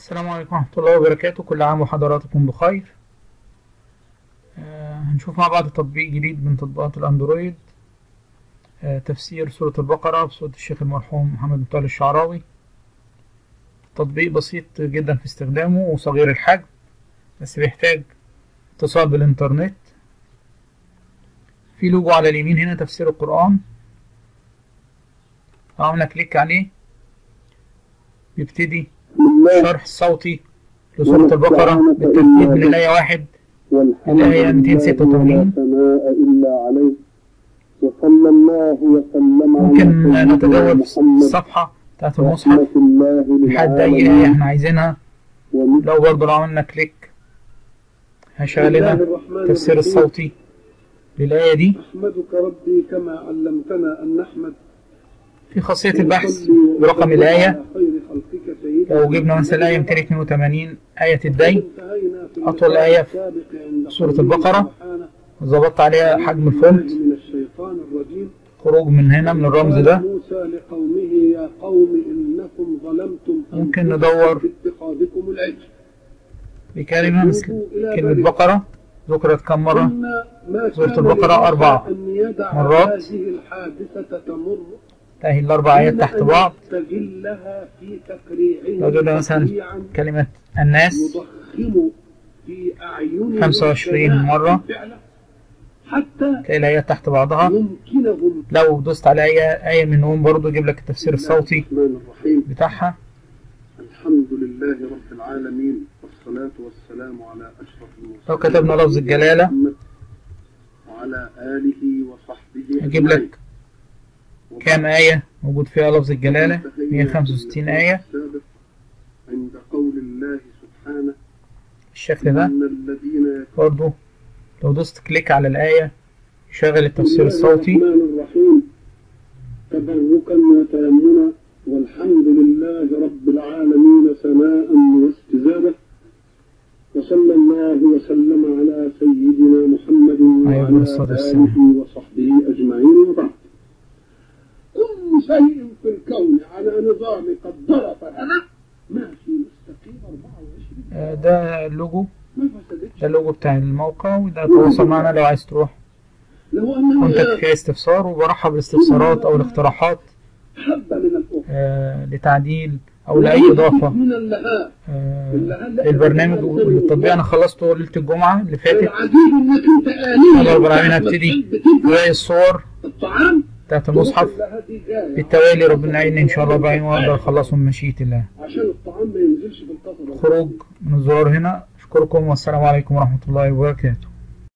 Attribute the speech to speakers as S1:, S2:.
S1: السلام عليكم ورحمة الله وبركاته. كل عام وحضراتكم بخير. هنشوف مع بعض تطبيق جديد من تطبيقات الأندرويد. تفسير سورة البقرة بصوت الشيخ المرحوم محمد مطهر الشعراوي. تطبيق بسيط جدا في استخدامه وصغير الحجم، بس بيحتاج اتصال بالإنترنت. في لوجو على اليمين هنا تفسير القرآن، لو عملنا كليك عليه بيبتدي الشرح الصوتي لسورة البقرة بالترتيب من الآية 1 للآية 286. ممكن نتجاوز الصفحة بتاعت المصحف لحد أي آية احنا عايزينها. لو عملنا كليك هيشغل لنا التفسير الصوتي للآية دي.
S2: أحمدك ربي كما علمتنا أن نحمد.
S1: في خاصية البحث برقم الآية، لو جبنا مثلا الآية 282 آية الدين، أطول آية في سورة البقرة، وظبطت عليها حجم الفونت، خروج من هنا من الرمز ده. ممكن ندور بكلمة مثل كلمة بقرة ذكرت كم مرة؟ سورة البقرة 4 مرات، تأهي الأربع آيات تحت بعض. لو جبنا مثلا كلمة الناس 25 مرة، تلاقي الآيات تحت بعضها. لو دوست على آية منهم برضو يجيب لك التفسير الصوتي بتاعها.
S2: الحمد لله رب العالمين والصلاة والسلام على أشرف المرسلين.
S1: لو كتبنا لفظ الجلالة
S2: وعلى آله وصحبه
S1: يجيب لك كام آية موجود فيها لفظ الجلالة، 165 آية
S2: عند قول الله سبحانه
S1: بالشكل ده. برضو لو دوست كليك على الآية يشغل التفسير الصوتي.
S2: تبركا وتيمنا والحمد لله رب العالمين ثناء واستزادة، وصلى الله وسلم على سيدنا محمد وعلى آله وصحبه أجمعين. وبعد، كل شيء في الكون على نظام قدر فهنا ماشي مستقيم 24.
S1: ده اللوجو، ده اللوجو بتاع الموقع، وده تواصل معنا لو عايز تروح كنت فيها استفسار. وبرحب بالاستفسارات أو الاقتراحات لتعديل أو لأي إضافة للبرنامج والتطبيق. أنا خلصته ليلة الجمعة اللي فاتت. أنا البرنامج هبتدي بلاقي الصور بتاعت المصحف بالتوالي، ربنا يعيني إن شاء الله بعين وأقدر أخلصهم بمشيئة الله. خروج من الزرار هنا. أشكركم والسلام عليكم ورحمة الله وبركاته.